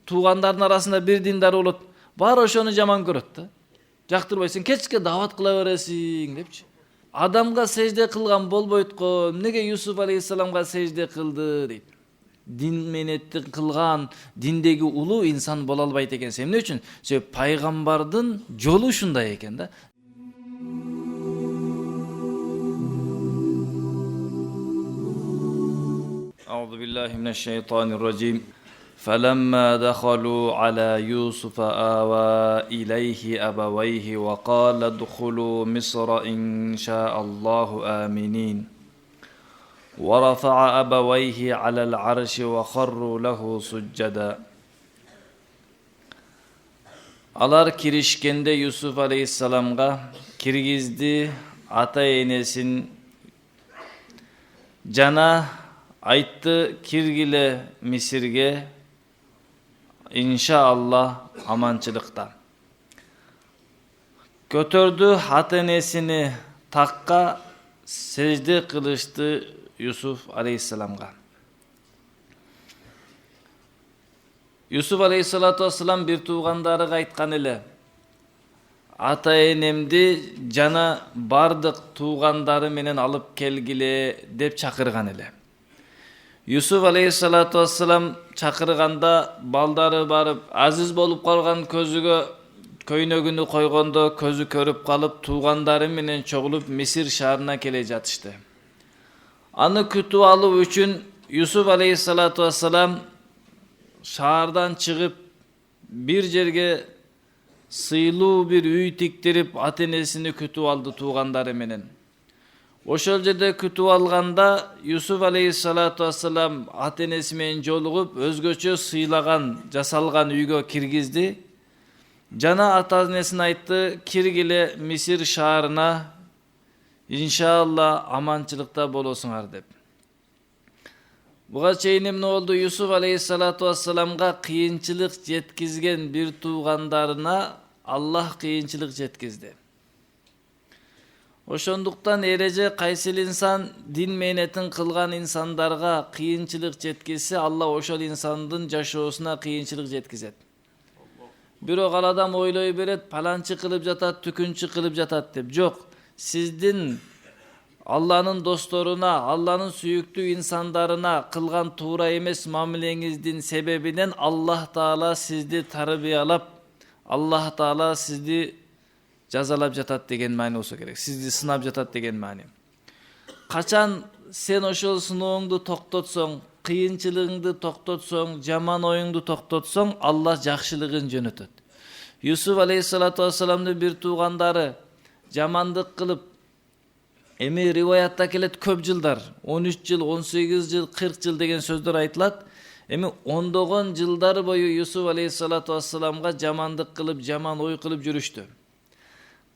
туугандардын арасында бир диндар болот. Баары ошону жаман көрөт да. Жактырбай сен кечке дават кыла бересиң депчи. Адамга сежде кылган болбойт го, эмнеге Юсуф алейхиссаламга сежде кылды дейт. Дин менеттин кылган, диндеги улуу инсан боло албайт экен. Эмне үчүн? Себеби пайгамбардын жолу ушундай экен да. أعوذ بالله من الشيطان الرجيم فلما دخلوا على يوسف آوى إليه أبويه وقال ادخلوا مصر إن شاء الله آمنين ورفع أبويه على العرش وخروا له سجدا. Алар киришкенде Юсуф алейхиссаламга киргизди ата энесин жана айтты киргиле Мисирге иншааллах аманчылыкта. Көтөрдү ата энесини такка сежде кылышты Юсуф алейхиссаламга. Юсуф алейхиссалату вассалам бир туугандарыга айткан эле. Ата энемди жана бардык туугандары менен алып келгиле деп чакырган эле. Юсуф алейхиссалату вассалам чакырганда балдары барып, азиз болуп калган көзүгө көйнөгүнү койгондо көзү көрүп калып, туугандары менен чогулуп Мисир шаарына келе жатышты. Аны күтүп алуу үчүн Юсуф алейхиссалату вассалам шаардан чыгып бир жерге сыйлуу бир үй тиктирип ата энесини күтүп алды туугандары менен. Ошол жерде күтүп алганда Юсуф алейхиссалату вассалам ата энеси менен жолугуп өзгөчө сыйлаган, жасалган үйгө киргизди. Жана ата энесине айтты, киргиле Мисир шаарына, иншаалла аманчылыкта болосуңар деп. Буга чейин эмне болду? Юсуф алейхиссалату вассаламга кыйынчылык жеткизген бир туугандарына Аллах кыйынчылык жеткизди. Ошондуктан эреже кайсыл инсан дин мээнетин кылган инсандарга кыйынчылык жеткизсе, Алла ошол инсандын жашоосуна кыйынчылык жеткизет. Бирок ал адам ойлой берет, паланчы кылып жатат, түкүнчү кылып жатат деп. Жок, сиздин Алланын досторуна, Алланын сүйүктүү инсандарына кылган туура эмес мамилеңиздин себебинен Аллах Таала сизди тарбиялап, Аллах Таала сизди жазалап жатат деген маани болсо керек. Сизди сынап жатат деген маани. Качан сен ошол сынооңду токтотсоң, кыйынчылыгыңды токтотсоң, жаман оюңду токтотсоң, Аллах жакшылыгын жөнөтөт. Юсуф алейхиссалату вассаламдын бир туугандары жамандык кылып, эми риваятта келет көп жылдар, 13 жыл, 18 жыл, 40 жыл деген сөздөр айтылат. Эми ондогон жылдар бою Юсуф алейхиссалату вассаламга жамандык кылып, жаман ой кылып жүрүштү.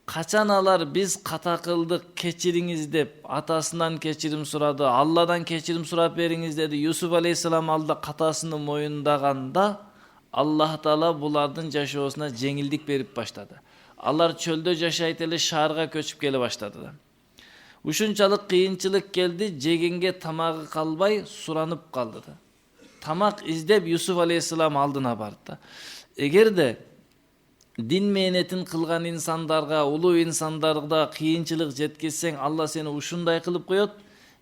Качан алар биз ката кылдык, кечириңиз деп атасынан кечирим сурады, Алладан кечирим сурап бериңиз деди. Юсуф алейхиссалам алда катасын моюндаганда Аллах Таала булардын жашоосуна жеңилдик берип баштады. Алар чөлдө жашайт эле, шаарга көчүп келе баштады. Ушунчалык кыйынчылык келди, жегенге тамагы калбай суранып калды да. Тамак издеп Юсуф алейхиссалам алдына барды. Эгерде дин мээнетин кылган инсандарга, улуу инсандарга кыйынчылык жеткизсең, Алла сени ушундай кылып коет,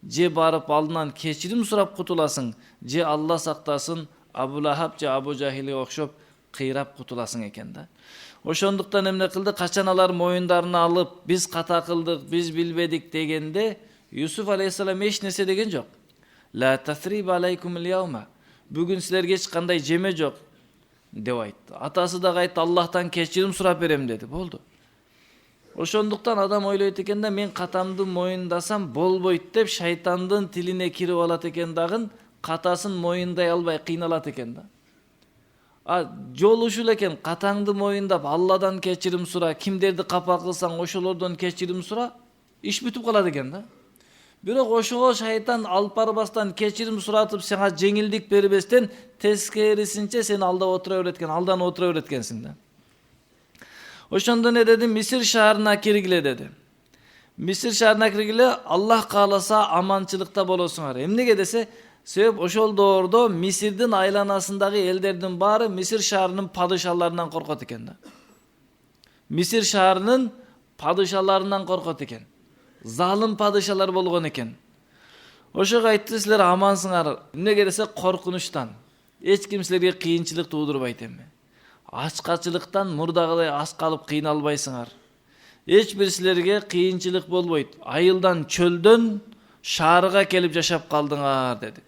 же барып алдынан кечирим сурап кутуласың, же Алла сактасын, Абу Лахаб же Абу Жахилге окшоп кыйрап кутуласың экен да. Ошондуктан эмне кылды? Качан алар моюндарына алып, биз ката кылдык, биз билбедик дегенде, Юсуф алейхиссалам эч нерсе деген жок. Ла тасриба алейкум ил-яума. Бүгүн силерге эч кандай жеме жок деп айтты. Атасы да айтты, Аллахтан кечирим сурап берем деди. Болду. Ошондуктан адам ойлойт экен да, мен катамды моюндасам болбойт деп шайтандын тилине кирип алат экен дагы, катасын моюндай албай кыйналат экен да. Жол ушул экен, катаңды моюндап Алладан кечирим сура, кимдерди капа кылсаң ошолордон кечирим сура, иш бүтүп калат экен да. Бирок ошого шайтан алып барбастан, кечирим суратып сага жеңилдик бербестен, тескерисинче сени алдап отура берет экен, алданып отура берет экенсиң да. Ошондо не деди? Мисир шаарына киргиле деди. Мисир шаарына киргиле, Аллах кааласа аманчылыкта болосуңар. Эмнеге десе, Себеп ошол доордо Мисирдин айланасындагы элдердин баары Мисир шаарынын падышаларынан коркот экен да. Мисир шаарынын падышаларынан коркот экен. Залым падышалар болгон экен. Ошого айтты, силер амансыңар. Эмнеге десе коркунучтан. Эч ким силерге кыйынчылык туудурбайт эми. Ачкачылыктан мурдагыдай аш калып кыйналбайсыңар. Эч бир силерге кыйынчылык болбойт. Айылдан, чөлдөн шаарга келип жашап калдыңар деди.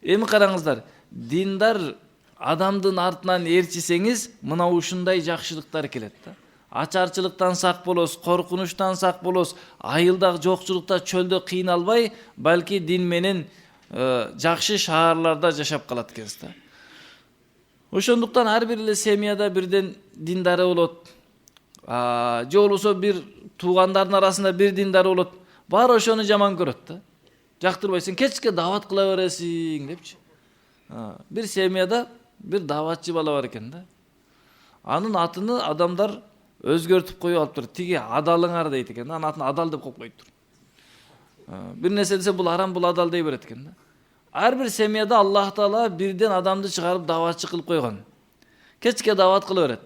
Эми караңыздар, диндар адамдын артынан ээрчисеңиз, мына ушундай жакшылыктар келет да. Ачарчылыктан сак болосуз, коркунучтан сак болосуз, айылдагы жокчулукта, чөлдө кыйналбай, балки дин менен жакшы шаарларда жашап калат экенсиз да. Ошондуктан ар бир эле семьяда бирден диндары болот. Же болбосо бир туугандардын арасында бир диндары болот. Баары ошону жаман көрөт да. Жактырбайсың, кечке дават кыла бересиң депчи. Бир семьяда бир даватчы бала бар экен да. Анын атыны адамдар өзгөртүп коюп алыптыр. Тиги адалыңар дейт экен. Анын атын адал деп коюп коюптур. Бир нерсе десе бул арам, бул адал дей берет экен да. Ар бир семьяда Аллах Таала бирден адамды чыгарып даватчы кылып койгон. Кечке дават кыла берет.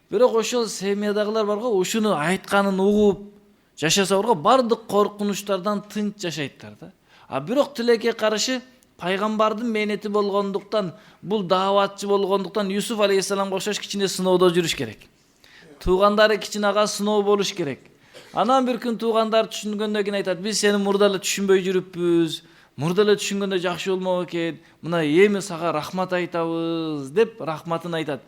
Бирок ошол семьядагылар барго ушуну айтканын угуп жашасаларга бардык коркунучтардан тынч жашайттар да. Бирок тилекке каршы пайгамбардын мээнети болгондуктан, бул даватчы болгондуктан Юсуф алейхиссаламга окшош кичине сыноодо жүрүш керек. Туугандары кичинага сыноо болуш керек. Анан бир күн туугандар түшүнгөндөн кийин айтат, биз сени мурда эле түшүнбөй жүрүппүз. Мурда эле түшүнгөндө жакшы болмок экен. Мына эми сага рахмат айтабыз деп рахматын айтат.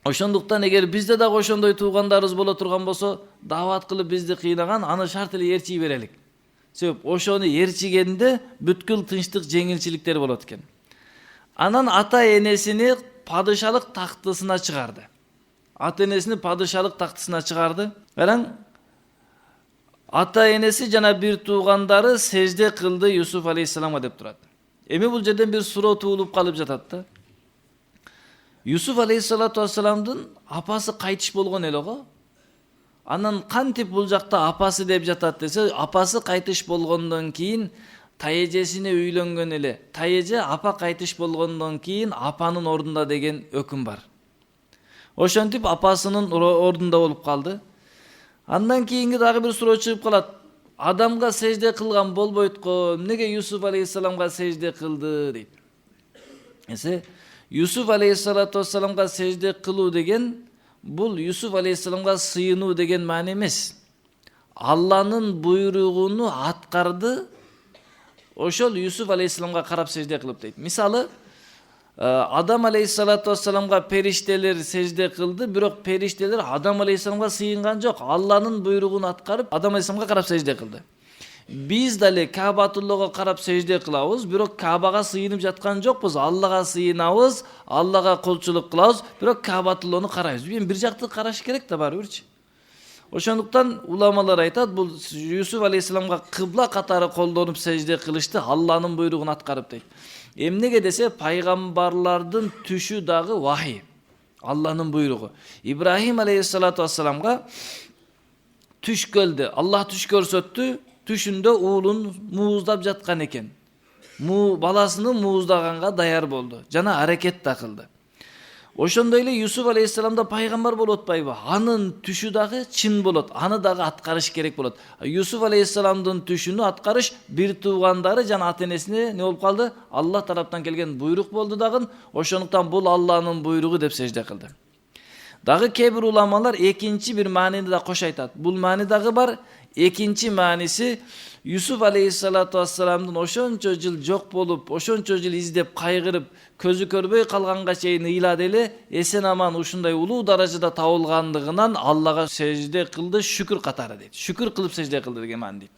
Ошондуктан эгер бизде дагы ошондой туугандарыбыз боло турган болсо, дават кылып бизди кыйнаган, аны шарт эле ээрчий берелик. Себеп ошону ээрчигенде бүткүл тынчтык, жеңилчиликтер болот экен. Анан ата-энесини падышалык тактысына чыгарды. Ата-энесини падышалык тактысына чыгарды. Караң, ата-энеси жана бир туугандары сежде кылды Юсуф алейхиссаламга деп турат. Эми бул жерден бир суроо туулуп калып жатат да. Юсуф алейхиссалату вассаламдын апасы кайтыш болгон эле го. Анан кантип бул жакта апасы деп жатат десе, апасы кайтыш болгондон кийин тайэжесине үйлөнгөн эле. Тайэже апа кайтыш болгондон кийин апанын ордунда деген өкүм бар. Ошентип апасынын ордунда болуп калды. Андан кийинки дагы бир суроо чыгып калат. Адамга сежде кылган болбойт го, эмнеге Юсуф алейхиссаламга сежде кылды дейт. Эсе Юсуф алейхиссалату вассаламга сежде кылуу деген бул Юсуф алейхиссаламга сыйынуу деген маани эмес. Алланын буйругуну аткарды, ошол Юсуф алейхиссаламга карап сежде кылып дейт. Мисалы, Адам алейхиссалату вассаламга периштелер сежде кылды, бирок периштелер Адам алейхиссаламга сыйынган жок. Алланын буйругун аткарып, Адам алейхиссаламга карап сежде кылды. Биз дали Каабатуллого карап сежде кылабыз, бирок Каабага сыйынып жаткан жокпуз. Аллага сыйынабыз, Аллага кулчулук кылабыз, бирок Каабатуллону карайбыз. Бир жакты караш керек да барыбырчы. Ошондуктан уламалар айтат, бул Юсуф алейхиссаламга кыбла катары колдонуп сежде кылышты, Алланын буйругун аткарып дейт. Эмнеге десе, пайгамбарлардын түшү дагы вахий. Алланын буйругу. Ибрахим алейхиссалату вассаламга түш келди. Аллах түш көрсөттү. Түшүндө уулун мууздап жаткан экен. Баласыны мууздаганга даяр болду. Жана аракет да кылды. Ошондой эле Юсуф алейхиссалам да пайгамбар болуп атпайбы? Анын түшү дагы чын болот. Аны дагы аткарыш керек болот. Юсуф алейхиссаламдын түшүнү аткарыш бир туугандары жана ата-энесине не болуп калды? Аллах тараптан келген буйрук болду дагы. Ошондуктан бул Алланын буйругу деп сежде кылды. Дагы кээ бир уламалар экинчи бир маанини да кош айтат. Бул маани дагы бар. Экинчи мааниси Юсуф алейхиссалату вассаламдын ошончо жыл жок болуп, ошончо жыл издеп кайгырып, көзү көрбөй калганга чейин ыйлады эле, эсен аман ушундай улуу даражада табылгандыгынан Аллага сежде кылды, шүкүр катары дейт. Шүкүр кылып сежде кылды деген маани дейт.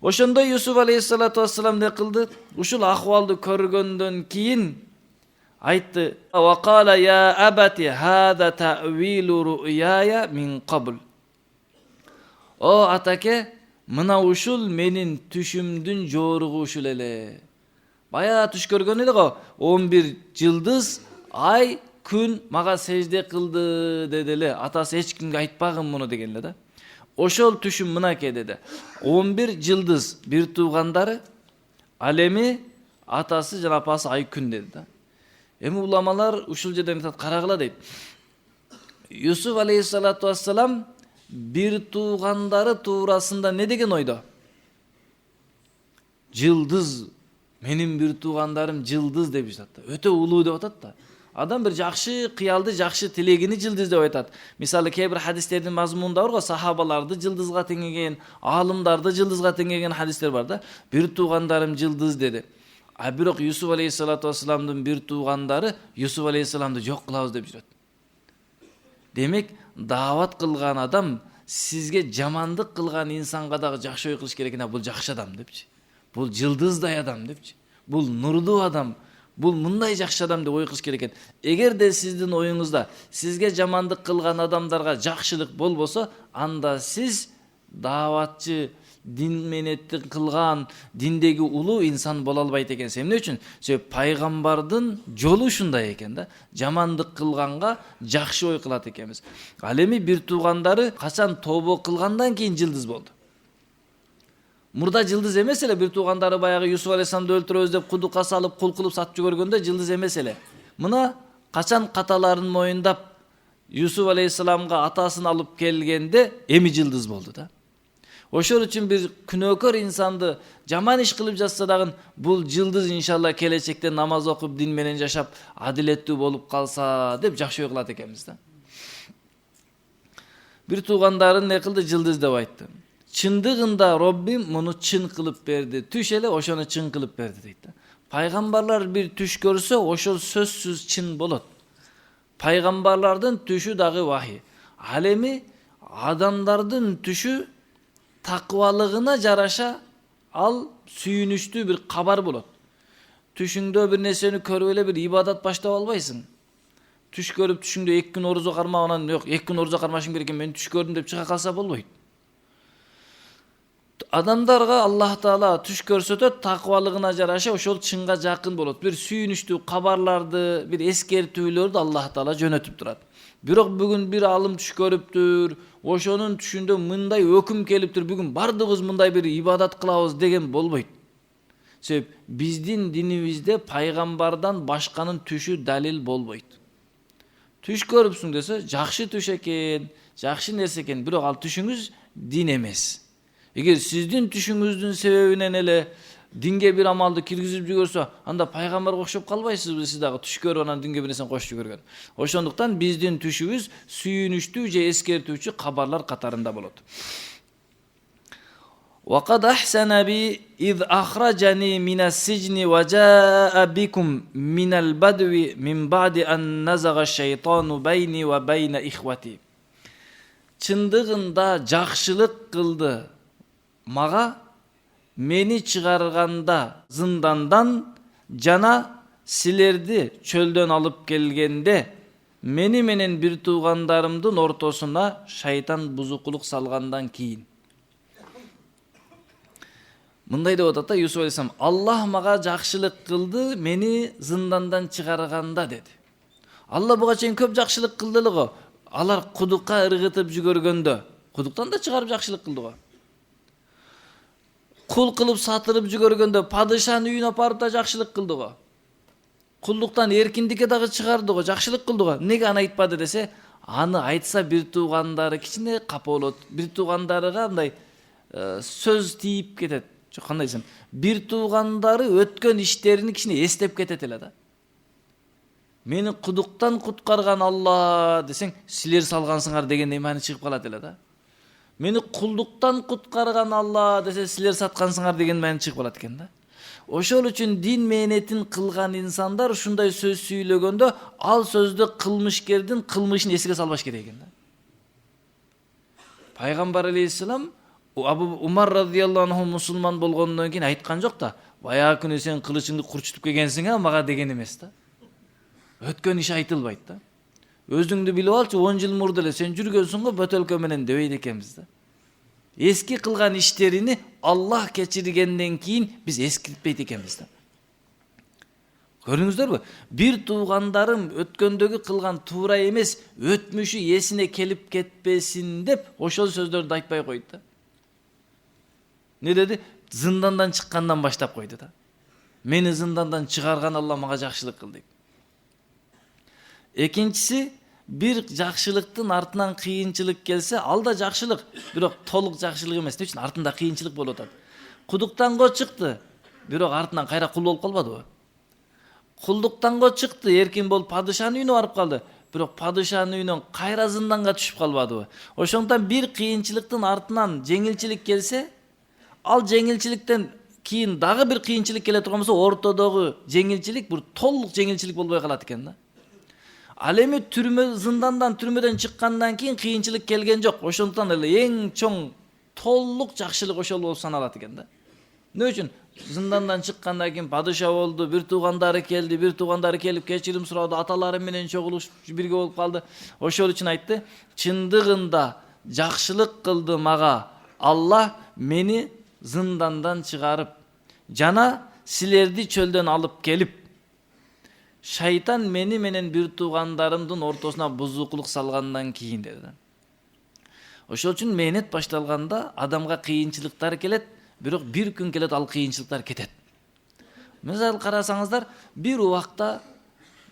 Ошондой Юсуф алейхиссалату вассалам не кылды? Ушул акыбалды көргөндөн кийин айтты: "Ва кала я абати хада та'вилу ру'яя мин qabl." О атаке, мына ушул менин түшүмдүн жоругу ушул эле. Бая түш көргөн эле го, 11 жылдыз, ай, күн мага сежде кылды деди эле. Атасы эч кимге айтпагын муну деген эле да. Ошол түшүм мына ке деди. 11 жылдыз бир туугандары, Ал эми атасы жана апасы ай күн деди да. Эми уламалар ушул жерден айтат, карагыла дейт. Юсуф алейхиссалату вассалам бир туугандары туурасында не деген ойдо? Жылдыз, менин бир туугандарым жылдыз деп жатат. Өтө улуу деп атат да. Адам бир жакшы кыялды, жакшы тилегини жылдыз деп айтат. Мисалы кээ бир хадистердин мазмунунда бар го, сахабаларды жылдызга теңеген, аалымдарды жылдызга теңеген хадистер бар да. Бир туугандарым жылдыз деди. А бирок Юсуф алейхиссалату вассаламдын бир туугандары Юсуф алейхиссаламды жок кылабыз деп жүрөт. Демек, даават кылган адам сизге жамандык кылган инсанга дагы жакшы ой кылыш керек экен. Бул жакшы адам депчи. Бул жылдыздай адам депчи. Бул нурдуу адам. Бул мындай жакшы адам деп ой кылыш керек экен. Эгерде сиздин оюңузда сизге жамандык кылган адамдарга жакшылык болбосо, анда сиз дааватчы, дин менеттин кылган, диндеги улуу инсан боло албайт экенсиз. Эмне үчүн? Себеби пайгамбардын жолу ушундай экен да. Жамандык кылганга жакшы ой кылат экенбиз. Ал эми бир туугандары качан тобо кылгандан кийин жылдыз болду. Мурда жылдыз эмес эле, бир туугандары баягы Юсуф алейхиссаламды өлтүрөбүз деп кудукка салып, кул кылып сатып жибергөндө жылдыз эмес эле. Мына качан каталарын моюндап Юсуф алейхиссаламга атасын алып келгенде эми жылдыз болду да. Ошол үчүн бир күнөөкөр инсанды жаман иш кылып жатса дагы бул жылдыз иншалла келечекте намаз окуп дин менен жашап адилеттүү болуп калса деп жакшы ой кылат экенбиз да. Бир туугандарын не кылды? Жылдыз деп айтты. Чындыгында Роббим муну чын кылып берди. Түш эле ошону чын кылып берди дейт да. Пайгамбарлар бир түш көрсө, ошол сөзсүз чын болот. Пайгамбарлардын түшү дагы вахий. Ал эми адамдардын түшү такыбалыгына жараша ал сүйүнүчтүү бир кабар болот. Түшүңдө бир нерсени көрүп эле бир ибадат баштап албайсың. Түш көрүп түшүңдө 2 күн оруза кармаган, жок, 2 күн оруза кармашым керек экен, мен түш көрдүм деп чыга калса болбойт. Адамдарга Аллах Таала түш көрсөтөт, такыбалыгына жараша ошол чынга жакын болот. Бир сүйүнүчтүү кабарларды, бир эскертүүлөрдү Аллах Таала жөнөтүп турат. Бирок бүгүн бир алым түш көрүптүр, ошонун түшүндө мындай өкүм келиптир, бүгүн бардыгыбыз мындай бир ибадат кылабыз деген болбойт. Себеп биздин динибизде пайгамбардан башканын түшү далил болбойт. Түш көрүпсүң десе, жакшы түш экен, жакшы нерсе экен, бирок ал түшүңүз дин эмес. Эгер сиздин түшүңүздүн себебинен эле динге бир амалды киргизип жүгөрсө, анда пайгамбарга окшоп калбайсызбы? Сиз дагы түш көрүп анан динге бир нерсени кошуп жүгөргөн. Ошондуктан биздин түшүбүз сүйүнүчтүү же эскертүүчү кабарлар катарында болот. وَقَدْ أَحْسَنَ بِي إِذْ أَخْرَجَنِي مِنَ السِّجْنِ وَجَاءَ بِكُمْ مِنَ الْبَدْوِ مِنْ بَعْدِ أَنْ نَزَغَ الشَّيْطَانُ بَيْنِي وَبَيْنَ إِخْوَتِي. Чындыгында жакшылык кылды мага мени чыгарганда зындандан жана силерди чөлдөн алып келгенде мени менен бир туугандарымдын ортосуна шайтан бузукулук салгандан кийин. Мындай деп атат да Юсуф алейхиссалам, Аллах мага жакшылык кылды, мени зындандан чыгарганда деди. Алла буга чейин көп жакшылык кылды эле го. Алар кудукка ыргытып жүгөргөндө, кудуктан да чыгарып жакшылык кылды го. Кул кылып сатырып жүгөргөндө, падышанын үйүнө апарып да жакшылык кылды го. Кулдуктан эркиндикке дагы чыгарды го, жакшылык кылды го. Неге аны айтпады десе, аны айтса бир туугандары кичине капа болот. Бир туугандарыга мындай сөз тийип кетет. Жок, кандай десем, бир туугандары өткөн иштерин кичине эстеп кетет эле да. Мени кудуктан куткарган Алла десең, силер салгансыңар дегендей маани чыгып калат эле да. Мени кулдуктан куткарган Алла десе, силер саткансыңар деген маани чыгып калат экен да. Ошол үчүн дин мээнетин кылган инсандар ушундай сөз сүйлөгөндө ал сөздү кылмышкердин кылмышын эсиге салбаш керек экен да. Пайгамбар алейхиссалам Абу Умар радиаллаху анху мусулман болгондон кийин айткан жок да, баягы күнү сен кылычыңды курчутуп келгенсиң мага деген эмес да. Өткөн иш айтылбайт да. Өзүңдү билип алчы, 10 жыл мурда эле сен жүргөнсүң го бөтөлкө менен дебейт экенбиз да. Эски кылган иштерини Аллах кечиргенден кийин биз эскиртпейт экенбиз да. Көрүңүздөрбү? Бир туугандарым өткөндөгү кылган туура эмес, өтмүшү эсине келип кетпесин деп ошол сөздөрдү айтпай койду да. Не деди? Зындандан чыккандан баштап койду да. Мени зындандан чыгарган Алла мага жакшылык кыл дейт. Экинчиси, бир жакшылыктын артынан кыйынчылык келсе, ал да жакшылык, бирок толук жакшылык эмес. Эмне үчүн? Артында кыйынчылык болуп атат. Кудуктанго чыкты, бирок артынан кайра кул болуп калбадыбы? Кулдуктанго чыкты, эркин болуп падышанын үйүнө барып калды, бирок падышанын үйүнөн кайра зынданга түшүп калбадыбы? Ошондуктан бир кыйынчылыктын артынан жеңилчилик келсе, ал жеңилчиликтен кийин дагы бир кыйынчылык келе турган болсо, ортодогу жеңилчилик бир толук жеңилчилик болбой калат экен да. Ал эми зындандан, түрмөдөн чыккандан кийин кыйынчылык келген жок. Ошондуктан эле эң чоң толук жакшылык ошол болуп саналат экен да. Эмне үчүн? Зындандан чыккандан кийин падыша болду, бир туугандары келди, бир туугандары келип кечирим сурады, аталары менен чогулушуп бирге болуп калды. Ошол үчүн айтты, чындыгында жакшылык кылды мага Алла, мени зындандан чыгарып, жана силерди чөлдөн алып келип, шайтан мени менен бир туугандарымдын ортосуна бузукулук салгандан кийин деди. Ошол үчүн мээнет башталганда адамга кыйынчылыктар келет, бирок бир күн келет, ал кыйынчылыктар кетет. Мисалы карасаңыздар, бир убакта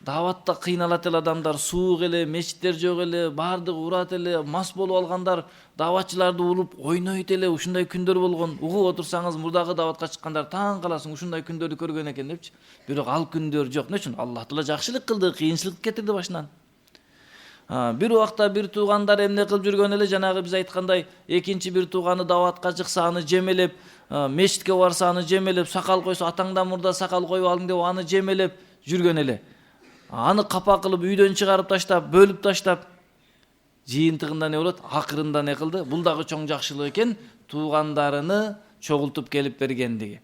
даватта кыйналат эле адамдар, суук эле, мечиттер жок эле, баардыгы урат эле, мас болуп алгандар, даватчыларды уруп ойнойт эле, ушундай күндөр болгон. Угуп отурсаңыз, мурдагы даватка чыккандар таң каласың, ушундай күндөрдү көргөн экен депчи. Бирок ал күндөр жок. Эмне үчүн? Аллах Таала жакшылык кылды, кыйынчылык кетирди башынан. Бир убакта бир туугандар эмне кылып жүргөн эле, жанагы биз айткандай, экинчи бир тууганы даватка чыкса, аны жемелеп, мечитке барса аны жемелеп, сакал койсо атаңдан мурда сакал коюп алың деп аны жемелеп жүргөн эле. Аны капа кылып үйдөн чыгарып таштап, бөлүп таштап, жыйынтыгында не болот? Акырында не кылды? Бул дагы чоң жакшылык экен, туугандарыны чогултуп келип бергендиги.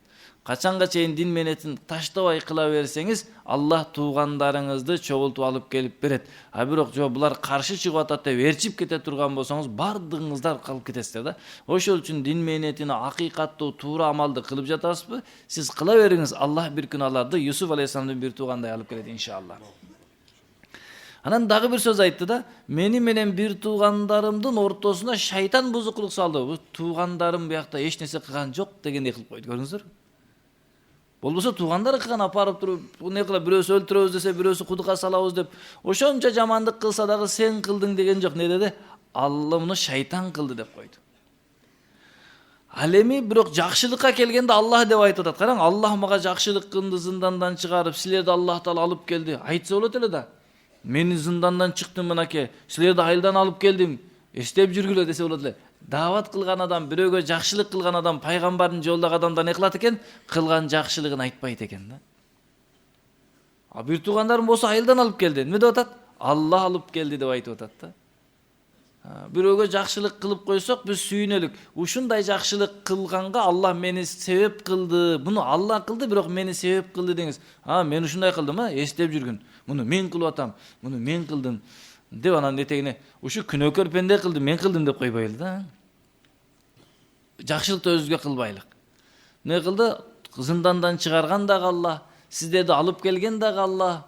Качанга чейин дин менетин таштабай кыла берсеңиз, Аллах туугандарыңызды чогултуп алып келип берет. Бирок жок, булар каршы чыгып атат деп ээрчип кете турган болсоңуз, бардыгыңыздар калып кетесиздер да. Ошол үчүн дин менетине акыйкаттуу туура амалды кылып жатасызбы? Сиз кыла бериңиз, Аллах бир күн аларды Юсуф алейхисаламдын бир туугандай алып келет иншалла. Анан дагы бир сөз айтты да, мени менен бир туугандарымдын ортосуна шайтан бузукулук салды. Бу туугандарым биякта эч нерсе кылган жок дегендей кылып койду. Көрдүңүздөр? Болбосо туугандары кылган, апарып туруп, не кыла, бирөөсү өлтүрөбүз десе, бирөөсү кудукка салабыз деп, ошончо жамандык кылса дагы сен кылдың деген жок. Не деди? Алла муну шайтан кылды деп койду. Ал эми бирок жакшылыкка келгенде Аллах деп айтып атат. Караң, Аллах мага жакшылык кылды, зындандан чыгарып, силерди Аллах Таала алып келди. Айтса болот эле да. Мен зындандан чыктым мынакей, силерди айылдан алып келдим, эстеп жүргүлө десе болот эле. Дават кылган адам, бирөөгө жакшылык кылган адам, пайгамбардын жолдогу адамдар не кылат экен? Кылган жакшылыгын айтпайт экен да. Бир туугандарым болсо айылдан алып келди. Эмне деп атат? Алла алып келди деп айтып атат да. Бирөөгө жакшылык кылып койсок, биз сүйүнөлүк. Ушундай жакшылык кылганга Алла мени себеп кылды. Буну Алла кылды, бирок мени себеп кылды деңиз. Мен ушундай кылдым, эстеп жүргүн. Муну мен кылып атам, муну мен кылдым деп анан этегине ушу күнөөкөр пенде кылды, мен кылдым деп койбойлу да. Жакшылыкты өзүбүзгө кылбайлык. Не кылды? Зындандан чыгарган дагы Алла, сиздерди алып келген дагы Алла.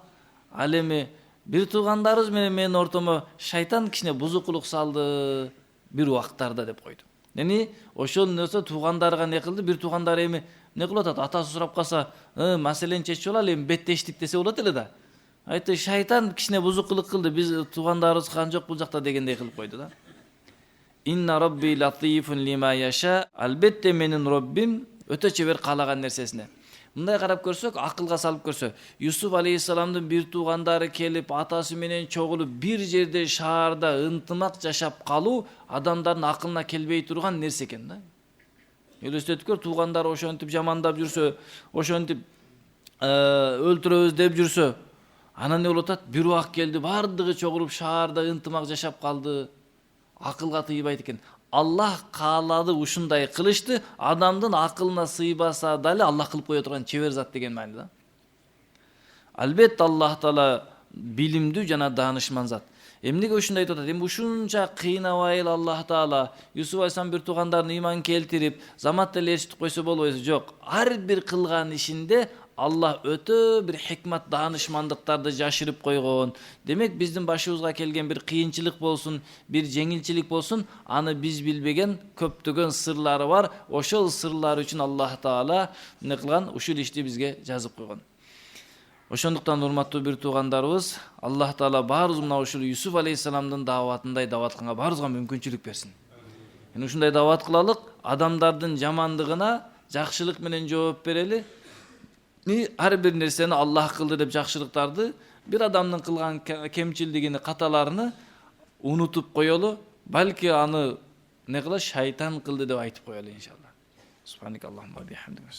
Ал эми бир туугандарыбыз менен менин ортомо шайтан кичине бузукулук салды бир убактарда деп койду. Яни ошол нерсе туугандарга не кылды? Бир туугандары эми не кылып атат? Атасы сурап калса, маселени чечип алалы, эми беттештик десе болот эле да. Айтты, шайтан кичине бузукулук кылды, биз туугандарыбыз кан жок бул жакта дегендей кылып койду да. Инна Rabbi latifun lima yasha. Албетте менин Роббим өтө чебер каалаган нерсесине. Мындай карап көрсөк, акылга салып көрсө, Юсуф алейхисаламдын бир туугандары келип, атасы менен чогулуп бир жерде шаарда ынтымак жашап калуу адамдардын акылына келбей турган нерсе экен да. Элестетип көр, туугандар ошентип жамандап жүрсө, ошентип өлтүрөбүз деп жүрсө, анан не болот? Бир убак келди, бардыгы чогулуп шаарда ынтымак жашап калды. Акылга тыйбайт экен. Аллах каалады ушундай кылышты, адамдын акылына сыйбаса дали Аллах кылып кое турган чебер зат деген мааниде да. Албетте Аллах Таала билимдүү жана даанышман зат. Эмнеге ушундай айтып атат? Эми ушунча кыйнабай Аллах Таала Юсуф алейхисалам бир туугандарын ыйман келтирип, замат эле ээрчитип койсо болбойбу? Жок. Ар бир кылган ишинде Аллах өтө бир хикмат даанышмандыктарды жашырып койгон. Демек биздин башыбызга келген бир кыйынчылык болсун, бир жеңилчилик болсун, аны биз билбеген көптөгөн сырлары бар. Ошол сырлар үчүн Аллах Таала эмне кылган? Ушул ишти бизге жазып койгон. Ошондуктан урматтуу бир туугандарыбыз, Аллах Таала баарыбыз мына ушул Юсуф алейхиссаламдын дааватындай дааватканга баарыбызга мүмкүнчүлүк берсин. Ушундай даават кылалык, адамдардын жамандыгына жакшылык менен жооп берели. Ар бир нерсени Аллах кылды деп жакшылыктарды, бир адамдын кылган кемчилдигини, каталарını унутуп коелу, балки аны не кылат, шайтан кылды деп айтып коелу иншалла. Субханакаллахумма ва бихамдика.